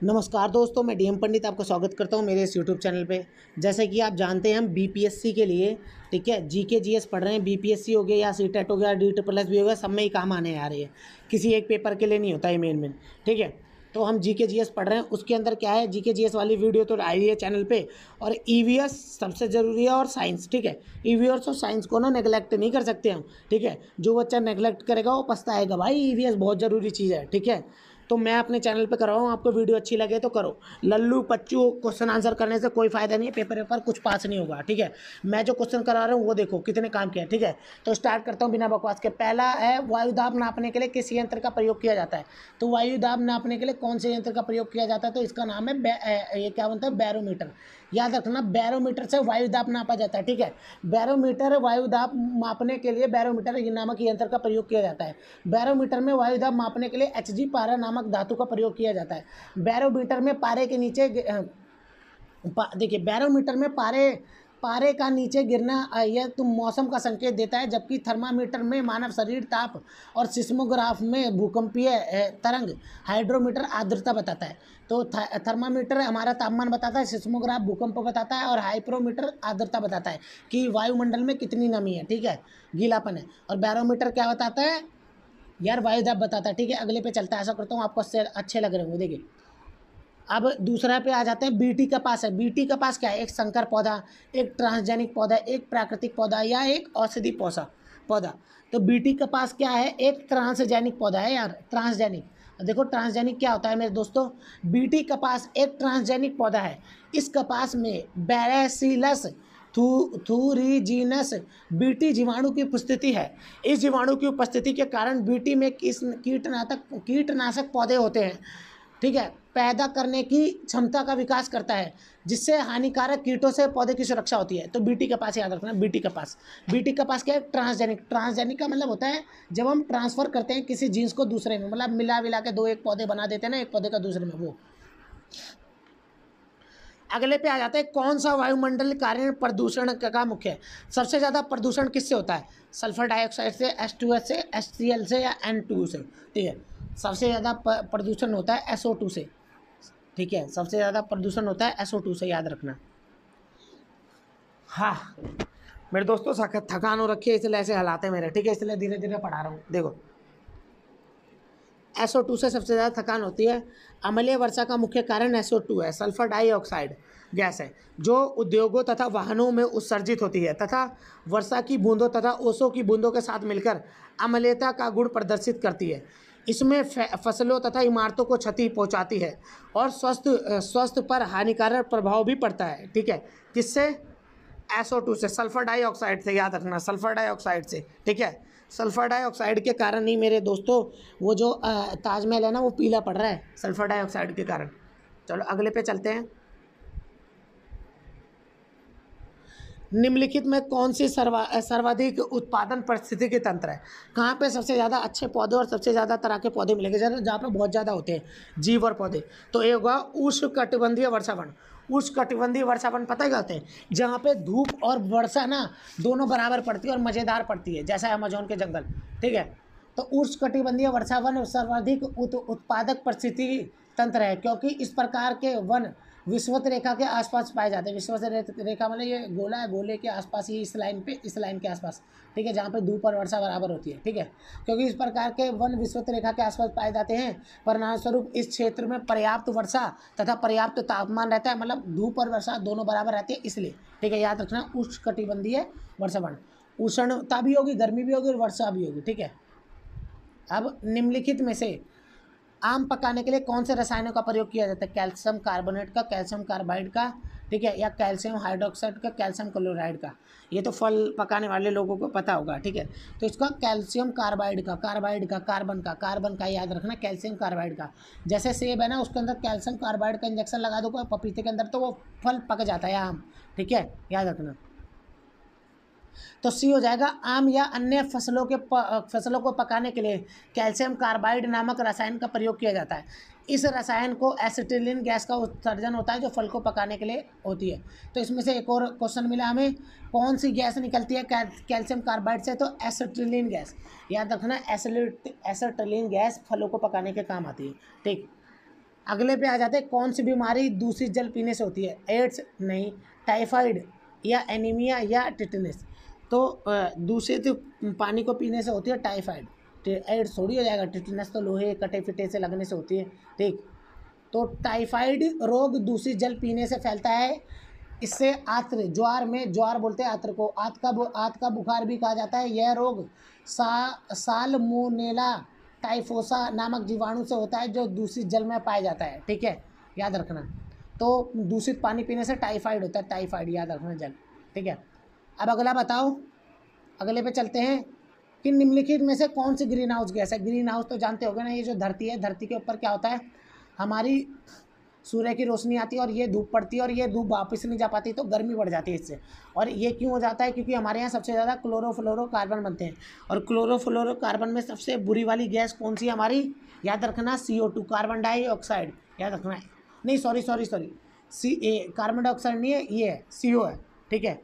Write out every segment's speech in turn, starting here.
नमस्कार दोस्तों, मैं डीएम पंडित आपका स्वागत करता हूं मेरे इस यूट्यूब चैनल पे। जैसे कि आप जानते हैं हम बीपीएससी के लिए ठीक है जीके जीएस पढ़ रहे हैं। बीपीएससी हो गया या सीटेट हो गया, डी ट्रिपल एस भी हो गया, सब में ही काम आने आ रही है। किसी एक पेपर के लिए नहीं होता है मेन ठीक है। तो हम जीके जीएस पढ़ रहे हैं, उसके अंदर क्या है, जीके जीएस वाली वीडियो तो आई है चैनल पे। और ईवीएस सबसे ज़रूरी है और साइंस ठीक है। ईवीएस और साइंस को ना नेगलेक्ट नहीं कर सकते हम ठीक है। जो बच्चा नेगलेक्ट करेगा वो पछताएगा भाई। ईवीएस बहुत ज़रूरी चीज़ है ठीक है। तो मैं अपने चैनल पे कर रहा हूँ, आपको वीडियो अच्छी लगे तो करो। लल्लू पच्चू क्वेश्चन आंसर करने से कोई फ़ायदा नहीं है, पेपर कुछ पास नहीं होगा ठीक है। मैं जो क्वेश्चन करा रहा हूँ वो देखो कितने काम किया है ठीक है। तो स्टार्ट करता हूँ बिना बकवास के। पहला है, वायुदाब नापने के लिए किस यंत्र का प्रयोग किया जाता है। तो वायुदाब नापने के लिए कौन से यंत्र का प्रयोग किया जाता है, तो इसका नाम है ये क्या बनता है, बैरोमीटर। याद रखना, बैरोमीटर से वायुदाब नापा जाता है ठीक है। बैरोमीटर वायुदाब मापने के लिए बैरोमीटर नामक यंत्र का प्रयोग किया जाता है। बैरोमीटर में वायुदाब मापने के लिए Hg पारा नामक धातु का प्रयोग किया जाता है। बैरोमीटर में पारे के नीचे देखिए, बैरोमीटर में पारे का नीचे गिरना यह तो मौसम का संकेत देता है, जबकि थर्मामीटर में मानव शरीर ताप और सिस्मोग्राफ में भूकंपीय तरंग, हाइड्रोमीटर आर्द्रता बताता है। तो थर्मामीटर हमारा तापमान बताता है, सिस्मोग्राफ भूकंप बताता है और हाइड्रोमीटर आर्द्रता बताता है कि वायुमंडल में कितनी नमी है ठीक है, गीलापन है। और बैरोमीटर क्या बताता है यार, वायुदाब बताता है ठीक है। अगले पे चलता है, ऐसा करता हूँ आपको अच्छे लग रहे होंगे। देखिए अब दूसरा पे आ जाते हैं। बीटी कपास है। बीटी कपास क्या है, एक संकर पौधा, एक ट्रांसजेनिक पौधा, एक प्राकृतिक पौधा या एक औषधि पौधा। तो बीटी कपास क्या है, एक ट्रांसजेनिक पौधा है यार, ट्रांसजेनिक। देखो ट्रांसजेनिक क्या होता है मेरे दोस्तों, बीटी कपास एक ट्रांसजेनिक पौधा है। इस कपास में बैसिलस थूरिजिनस बीटी जीवाणु की उपस्थिति है। इस जीवाणु की उपस्थिति के कारण बीटी में कीटनाशक पौधे होते हैं ठीक है, पैदा करने की क्षमता का विकास करता है, जिससे हानिकारक कीटों से पौधे की सुरक्षा होती है। तो बीटी कपास याद रखना, बीटी कपास क्या है, ट्रांसजेनिक का मतलब होता है जब हम ट्रांसफ़र करते हैं किसी जीन्स को दूसरे में, मतलब मिला के दो एक पौधे बना देते हैं ना, एक पौधे का दूसरे में, वो। अगले पे आ जाते हैं, कौन सा वायुमंडल कारण प्रदूषण का मुख्य है। सबसे ज़्यादा प्रदूषण किससे होता है, सल्फर डाइऑक्साइड से, H2S से, HCl से या N2 से ठीक है। सबसे ज़्यादा प्रदूषण होता है SO2 से ठीक है। सबसे ज़्यादा प्रदूषण होता है SO2 से, याद रखना। हाँ मेरे दोस्तों, थकान हो रखी है इसलिए ऐसे हालात है मेरे ठीक है, इसलिए धीरे धीरे पढ़ा रहा हूँ। देखो SO2 से सबसे ज़्यादा थकान होती है। अम्लीय वर्षा का मुख्य कारण SO2 है, सल्फर डाइऑक्साइड गैस है, जो उद्योगों तथा वाहनों में उत्सर्जित होती है तथा वर्षा की बूंदों तथा ओसों की बूंदों के साथ मिलकर अम्लीयता का गुण प्रदर्शित करती है। इसमें फसलों तथा इमारतों को क्षति पहुंचाती है और स्वास्थ्य पर हानिकारक प्रभाव भी पड़ता है ठीक है। किससे, SO2 से, सल्फर डाइऑक्साइड से, याद रखना, सल्फर डाइऑक्साइड से ठीक है। सल्फर डाइऑक्साइड के कारण ही मेरे दोस्तों वो जो ताजमहल है ना वो पीला पड़ रहा है, सल्फर डाइऑक्साइड के कारण। चलो अगले पे चलते हैं। निम्नलिखित में कौन सी सर्वाधिक उत्पादन पारिस्थितिकी तंत्र है। कहाँ पे सबसे ज़्यादा अच्छे पौधे और सबसे ज़्यादा तरह के पौधे मिलेंगे, जहाँ पे बहुत ज़्यादा होते हैं जीव और पौधे। तो ये होगा उष्णकटिबंधीय वर्षावन। उष्णकटिबंधीय वर्षावन पता है क्या होते हैं, जहाँ पे धूप और वर्षा ना दोनों बराबर पड़ती है और मज़ेदार पड़ती है, जैसा अमेजोन के जंगल ठीक है। तो उष्णकटिबंधीय वर्षावन सर्वाधिक उत्पादक पारिस्थितिकी तंत्र है, क्योंकि इस प्रकार के वन विषुवत रेखा के आसपास पाए जाते हैं। विषुवत रेखा मतलब ये गोला है, गोले के आसपास ही, इस लाइन के आसपास ठीक है, जहाँ पे धूप और वर्षा बराबर होती है ठीक है। क्योंकि इस प्रकार के वन विषुवत रेखा के आसपास पाए जाते हैं, परिणामस्वरूप इस क्षेत्र में पर्याप्त वर्षा तथा पर्याप्त तापमान रहता है, मतलब धूप और वर्षा दोनों बराबर रहती है इसलिए ठीक है। याद रखना, उष्णकटिबंधीय वर्षावन, उष्णता भी होगी, गर्मी भी होगी और वर्षा भी होगी ठीक है। अब निम्नलिखित में से आम पकाने के लिए कौन से रसायनों का प्रयोग किया जाता है, कैल्शियम कार्बोनेट का, कैल्शियम कार्बाइड का ठीक है, या कैल्शियम हाइड्रोक्साइड का, कैल्शियम क्लोराइड का। ये तो फल पकाने वाले लोगों को पता होगा ठीक है। तो इसका कैल्शियम कार्बाइड का, कार्बन का याद रखना, कैल्शियम कार्बाइड का। जैसे सेब है ना, उसके अंदर कैल्शियम कार्बाइड का इंजेक्शन लगा दो पपीते के अंदर, तो वो फल पक जाता है आम ठीक है, याद रखना। तो सी हो जाएगा, आम या अन्य फसलों को पकाने के लिए कैल्शियम कार्बाइड नामक रसायन का प्रयोग किया जाता है। इस रसायन को एसिटिलीन गैस का उत्सर्जन होता है, जो फल को पकाने के लिए होती है। तो इसमें से एक और क्वेश्चन मिला हमें, कौन सी गैस निकलती है कैल्शियम कार्बाइड से, तो एसिटिलीन गैस। याद रखना, एसिटिलीन गैस फलों को पकाने के काम आती है ठीक। अगले पे आ जाते हैं, कौन सी बीमारी दूषित जल पीने से होती है? एड्स नहीं, टाइफाइड या एनीमिया या टिटनेस। तो दूषित पानी को पीने से होती है टाइफाइड, एड्स थोड़ी हो जाएगा। टिटनेस तो लोहे कटे फिटे से लगने से होती है, ठीक। तो टाइफाइड रोग दूषित जल पीने से फैलता है। इससे आत्र, ज्वार में, ज्वार बोलते हैं आत्र को, आत का बुखार भी कहा जाता है। यह रोग साल्मोनेला टाइफोसा नामक जीवाणु से होता है जो दूषित जल में पाया जाता है, ठीक है, याद रखना। तो दूषित पानी पीने से टाइफाइड होता है, टाइफाइड याद रखना जल, ठीक है। अब अगला बताओ, अगले पे चलते हैं कि निम्नलिखित में से कौन सी ग्रीन हाउस गैस है? ग्रीन हाउस तो जानते होगे ना, ये जो धरती है, धरती के ऊपर क्या होता है, हमारी सूर्य की रोशनी आती है और ये धूप पड़ती है और ये धूप वापस नहीं जा पाती, तो गर्मी बढ़ जाती है इससे। और ये क्यों हो जाता है? क्योंकि हमारे यहाँ सबसे ज़्यादा क्लोरोफ्लोरोकार्बन बनते हैं, और क्लोरोफ्लोरोकार्बन में सबसे बुरी वाली गैस कौन सी है हमारी? याद रखना, CO2, कार्बन डाइऑक्साइड, याद रखना है। नहीं, सॉरी, कार्बन डाइऑक्साइड नहीं है, ये है CO है, ठीक है,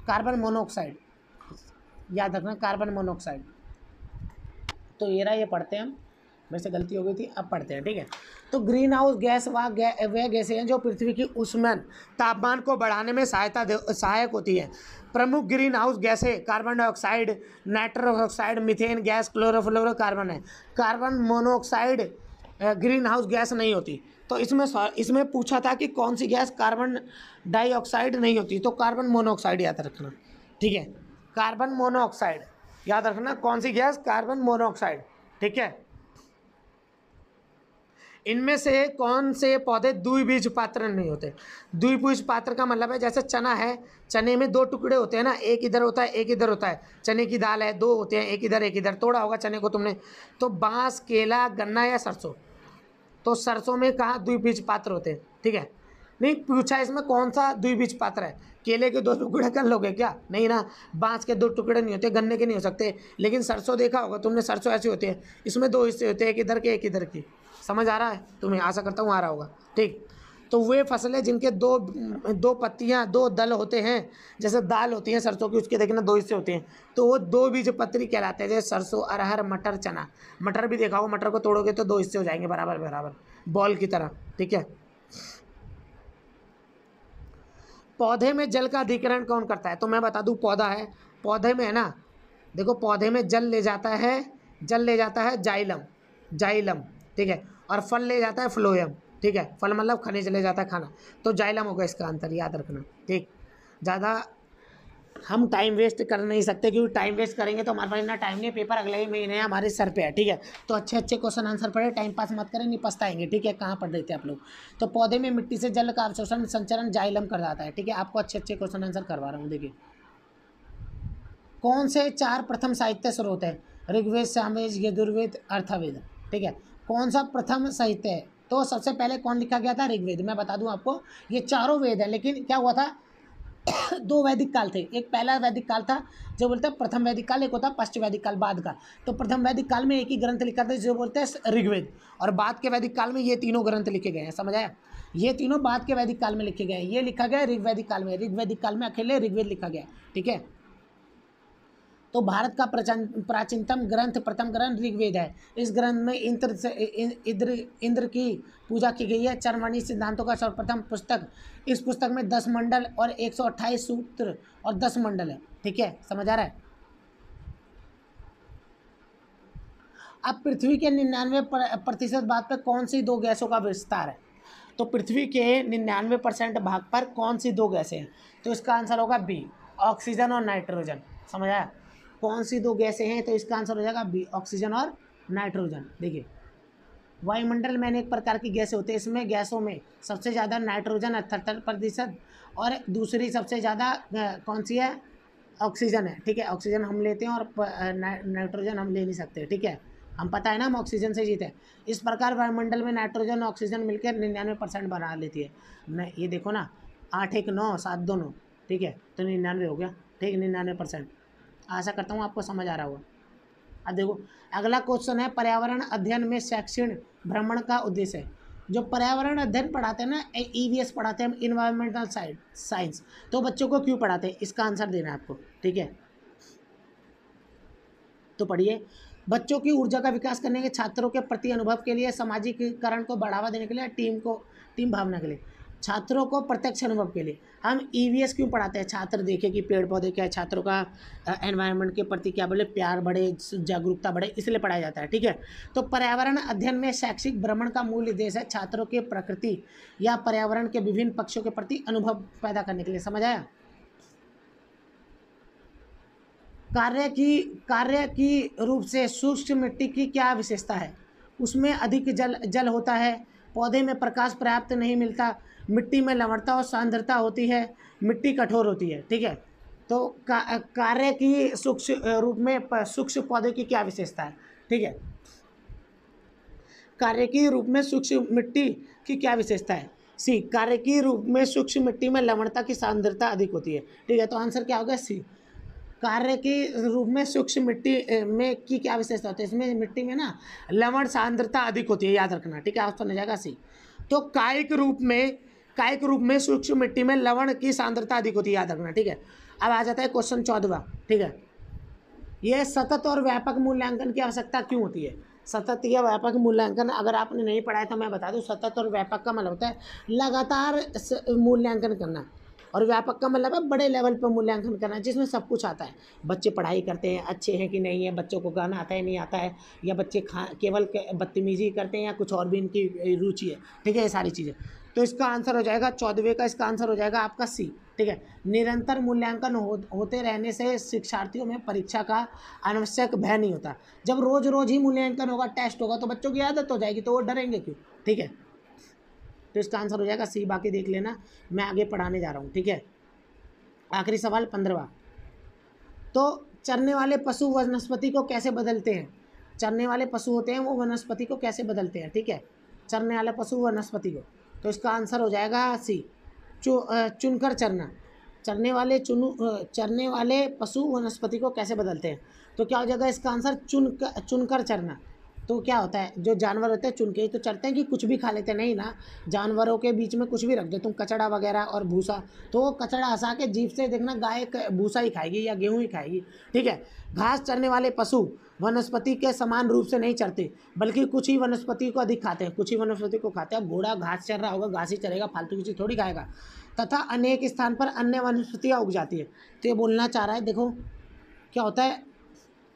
कार्बन मोनोऑक्साइड, याद रखना, कार्बन मोनोऑक्साइड। तो ये रहा, ये पढ़ते हैं हम, मेरे से गलती हो गई थी, अब पढ़ते हैं, ठीक है। तो ग्रीन हाउस गैस वह गैसें हैं जो पृथ्वी की ऊष्मन तापमान को बढ़ाने में सहायक होती है। प्रमुख ग्रीन हाउस गैसें carbon dioxide, nitrous oxide, methane gas, chlorofluorocarbon है। Carbon monoxide green house gas नहीं होती। तो इसमें पूछा था कि कौन सी गैस कार्बन डाइऑक्साइड नहीं होती, तो कार्बन मोनोऑक्साइड याद रखना, ठीक है, कार्बन मोनोऑक्साइड याद रखना। कौन सी गैस? कार्बन मोनोऑक्साइड, ठीक है। इनमें से कौन से पौधे द्विबीज पात्र नहीं होते? द्विबीज पात्र का मतलब है, जैसे चना है, चने में दो टुकड़े होते हैं ना, एक इधर होता है एक इधर होता है। चने की दाल है, दो होते हैं, एक इधर एक इधर, तोड़ा होगा चने को तुमने। तो बांस, केला, गन्ना या सरसों, तो सरसों में कहाँ द्विबीज पात्र होते हैं, ठीक है। नहीं पूछा इसमें कौन सा द्विबीज पात्र है, केले के दो टुकड़े कर लोगे क्या? नहीं ना, बांस के दो टुकड़े नहीं होते, गन्ने के नहीं हो सकते। लेकिन सरसों देखा होगा तुमने, सरसों ऐसी होती है, इसमें दो हिस्से होते हैं, एक इधर के एक इधर की। समझ आ रहा है तुम्हें? आशा करता हूँ आ रहा होगा, ठीक। तो वे फसलें जिनके दो पत्तियाँ, दो दल होते हैं, जैसे दाल होती है सरसों की, उसके देखना दो हिस्से होते हैं, तो वो दो बीजपत्री कहलाते हैं। जैसे सरसों, अरहर, मटर, चना। मटर भी देखा होगा, मटर को तोड़ोगे तो दो हिस्से हो जाएंगे बराबर बराबर, बॉल की तरह, ठीक है। पौधे में जल का अधिकरण कौन करता है? तो मैं बता दूं, पौधा है, पौधे में है ना, देखो पौधे में जल ले जाता है जाइलम, ठीक है, और फल ले जाता है फ्लोएम, ठीक है। फल मतलब खनिज ले जाता है, खाना, तो जाइलम होगा इसका आंसर, याद रखना, ठीक। ज़्यादा हम टाइम वेस्ट कर नहीं सकते, क्योंकि टाइम वेस्ट करेंगे तो हमारे पास इतना टाइम नहीं, पेपर अगले ही महीने हमारे सर पे है, ठीक है। तो अच्छे अच्छे क्वेश्चन आंसर पढ़े, टाइम पास मत करें, नहीं पछताएंगे, ठीक है। कहाँ पढ़ रहे थे आप लोग? तो पौधे में मिट्टी से जल का अवशोषण संचरण जाइलम कर जाता है, ठीक है। आपको अच्छे अच्छे क्वेश्चन आंसर करवा रहा हूँ, देखिए। कौन से 4 प्रथम साहित्य स्रोत है? ऋग्वेद, सामवेद, यजुर्वेद, अर्थवेद, ठीक है। कौन सा प्रथम साहित्य है? तो सबसे पहले कौन लिखा गया था? ऋग्वेद। मैं बता दूं आपको, ये चारों वेद है, लेकिन क्या हुआ था, दो वैदिक काल थे। एक पहला वैदिक काल था जो बोलते हैं प्रथम वैदिक काल, एक होता है पश्चिम वैदिक काल, बाद का। तो प्रथम वैदिक काल में एक ही ग्रंथ लिखा था जो बोलते हैं ऋग्वेद, और बाद के वैदिक काल में ये तीनों ग्रंथ लिखे गए हैं, समझ आया? ये तीनों बाद के वैदिक काल में लिखे गए हैं। ये लिखा गया ऋग्वैदिक काल में, ऋग्वैदिक काल में अकेले ऋग्वेद लिखा गया, ठीक है। तो भारत का प्राचीनतम ग्रंथ, प्रथम ग्रंथ ऋग्वेद है। इस ग्रंथ में इंद्र की पूजा की गई है। चरमणि सिद्धांतों का सर्वप्रथम पुस्तक। इस पुस्तक में 10 मंडल और 128 सूत्र और 10 मंडल है, ठीक है, समझ आ रहा है? अब पृथ्वी के 99% भाग पर कौन सी दो गैसों का विस्तार है? तो पृथ्वी के 99% भाग पर कौन सी दो गैसें हैं? तो इसका आंसर होगा बी, ऑक्सीजन और नाइट्रोजन, समझ आया? कौन सी दो गैसें हैं? तो इसका आंसर हो जाएगा बी, ऑक्सीजन और नाइट्रोजन। देखिए, वायुमंडल में अनेक प्रकार की गैसें होती हैं, इसमें गैसों में सबसे ज़्यादा नाइट्रोजन 78% और दूसरी सबसे ज़्यादा कौन सी है? ऑक्सीजन है, ठीक है। ऑक्सीजन हम लेते हैं और नाइट्रोजन हम ले नहीं सकते, ठीक है। हम पता है ना, हम ऑक्सीजन से जीते हैं। इस प्रकार वायुमंडल में नाइट्रोजन और ऑक्सीजन मिलकर 99% बना लेती है। ये देखो ना, 8 1 9 7 2 9, ठीक है, तो 99 हो गया, ठीक, 99%। आशा करता हूँ आपको समझ आ रहा होगा। अब देखो, अगला क्वेश्चन है, पर्यावरण अध्ययन में शैक्षणिक भ्रमण का उद्देश्य है। जो पर्यावरण अध्ययन पढ़ाते हैं ना, EVS पढ़ाते हैं, इन्वायरमेंटल साइंस, तो बच्चों को क्यों पढ़ाते हैं? इसका आंसर देना है आपको, ठीक है। तो पढ़िए, बच्चों की ऊर्जा का विकास करने के, छात्रों के प्रति अनुभव के लिए, सामाजिककरण को बढ़ावा देने के लिए, टीम भावना के लिए, छात्रों को प्रत्यक्ष अनुभव के लिए। हम ईवीएस क्यों पढ़ाते हैं? छात्र देखे कि पेड़ पौधे क्या है, छात्रों का एनवायरनमेंट के प्रति क्या बोले प्यार बढ़े, जागरूकता बढ़े, इसलिए पढ़ाया जाता है। ठीक है, तो पर्यावरण अध्ययन में शैक्षिक भ्रमण का मूल उद्देश्य है छात्रों के प्रकृति या पर्यावरण के विभिन्न पक्षों के प्रति अनुभव पैदा करने के लिए। समझ आया? कार्य की रूप से सूक्ष्म मिट्टी की क्या विशेषता है? उसमें अधिक जल होता है, पौधे में प्रकाश पर्याप्त नहीं मिलता, मिट्टी में लवणता और सांद्रता होती है, मिट्टी कठोर होती है। ठीक है, तो कार्य की सूक्ष्म रूप में सूक्ष्म पौधे की क्या विशेषता है? ठीक है, कार्य की रूप में सूक्ष्म मिट्टी की क्या विशेषता है? सी, कार्य की रूप में सूक्ष्म मिट्टी में लवणता की सांद्रता अधिक होती है। ठीक है, तो आंसर क्या होगा? सी, कार्य के रूप में सूक्ष्म मिट्टी में की क्या विशेषता होती है? इसमें मिट्टी में ना लवण सांद्रता अधिक होती है, याद रखना। ठीक है, ऑप्शन हो जाएगा सी। तो कायिक रूप में सूक्ष्म मिट्टी में लवण की सांद्रता अधिक होती है, याद रखना। ठीक है, अब आ जाता है क्वेश्चन 14वां। ठीक है, यह सतत और व्यापक मूल्यांकन की आवश्यकता क्यों होती है? सतत या व्यापक मूल्यांकन अगर आपने नहीं पढ़ा है तो मैं बता दूं, सतत और व्यापक का मतलब होता है लगातार मूल्यांकन करना, और व्यापक का मतलब है बड़े लेवल पर मूल्यांकन करना, जिसमें सब कुछ आता है। बच्चे पढ़ाई करते हैं, अच्छे हैं कि नहीं है, बच्चों को गाना आता है नहीं आता है, या बच्चे केवल बदतमीजी करते हैं, या कुछ और भी इनकी रुचि है। ठीक है, ये सारी चीज़ें। तो इसका आंसर हो जाएगा 14वें का, इसका आंसर हो जाएगा आपका सी। ठीक है, निरंतर मूल्यांकन होते रहने से शिक्षार्थियों में परीक्षा का अनावश्यक भय नहीं होता। जब रोज़ रोज़ ही मूल्यांकन होगा, टेस्ट होगा, तो बच्चों की आदत हो जाएगी, तो वो डरेंगे क्यों? ठीक है, तो इसका आंसर हो जाएगा सी। बाकी देख लेना, मैं आगे पढ़ाने जा रहा हूँ। ठीक है, आखिरी सवाल 15वां। तो चरने वाले पशु वनस्पति को कैसे बदलते हैं? चरने वाले पशु होते हैं, वो वनस्पति को कैसे बदलते हैं? ठीक है, चरने वाले पशु वनस्पति को, तो इसका आंसर हो जाएगा सी, चुनकर चरना। चरने वाले पशु वनस्पति को कैसे बदलते हैं? तो क्या हो जाएगा इसका आंसर? चुनकर चरना। तो क्या होता है, जो जानवर होते हैं चुन के ही तो चरते हैं कि कुछ भी खा लेते हैं? नहीं ना, जानवरों के बीच में कुछ भी रख दो तुम, कचड़ा वगैरह और भूसा, तो वो कचड़ा हंसा के जीभ से देखना गाय भूसा ही खाएगी या गेहूँ ही खाएगी। ठीक है, घास चरने वाले पशु वनस्पति के समान रूप से नहीं चरते, बल्कि कुछ ही वनस्पति को अधिक खाते हैं, कुछ ही वनस्पति को खाते हैं। अब घोड़ा घास चर रहा होगा, घास ही चरेगा, फालतू की चीज़ थोड़ी खाएगा। तथा अनेक स्थान पर अन्य वनस्पतियाँ उग जाती है। तो ये बोलना चाह रहा है, देखो क्या होता है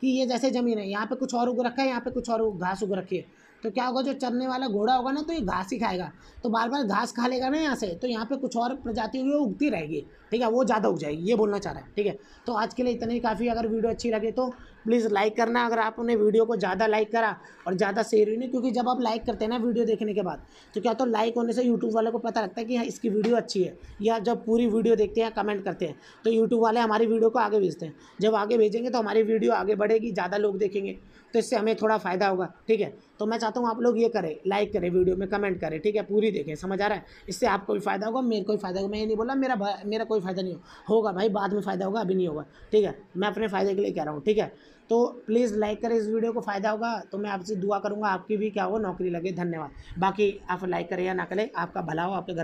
कि ये जैसे ज़मीन है, यहाँ पे कुछ और उग रखा है, यहाँ पे कुछ और घास उग रखी है, तो क्या होगा, जो चरने वाला घोड़ा होगा ना, तो ये घास ही खाएगा, तो बार बार घास खा लेगा ना यहाँ से, तो यहाँ पे कुछ और प्रजाति हुई उगती रहेगी। ठीक है, वो ज़्यादा उग जाएगी, ये बोलना चाह रहा है। ठीक है, तो आज के लिए इतना ही काफ़ी। अगर वीडियो अच्छी लगे तो प्लीज़ लाइक करना, अगर आपने वीडियो को ज़्यादा लाइक करा और ज़्यादा शेयर हुई नहीं, क्योंकि जब आप लाइक करते हैं ना वीडियो देखने के बाद, तो क्या तो लाइक होने से यूट्यूब वालों को पता लगता है कि हाँ इसकी वीडियो अच्छी है, या जब पूरी वीडियो देखते हैं कमेंट करते हैं तो यूट्यूब वाले हमारी वीडियो को आगे भेजते हैं। जब आगे भेजेंगे तो हमारी वीडियो आगे बढ़ेगी, ज़्यादा लोग देखेंगे, तो इससे हमें थोड़ा फ़ायदा होगा। ठीक है, तो मैं चाहता हूँ आप लोग ये करें, लाइक करें, वीडियो में कमेंट करें। ठीक है, पूरी देखें, समझ आ रहा है? इससे आपको भी फ़ायदा होगा, मेरे को भी फ़ायदा होगा। मैं ये नहीं बोला मेरा कोई फ़ायदा नहीं होगा भाई, बाद में फ़ायदा होगा, अभी नहीं होगा। ठीक है, मैं अपने फ़ायदे के लिए कह रहा हूँ। ठीक है, तो प्लीज़ लाइक करें इस वीडियो को, फ़ायदा होगा तो मैं आपसे दुआ करूँगा आपकी भी क्या हो, नौकरी लगे। धन्यवाद। बाकी आप लाइक करें या ना करें, आपका भला हो, आपके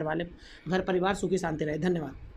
घर परिवार सुखी शांति रहे। धन्यवाद।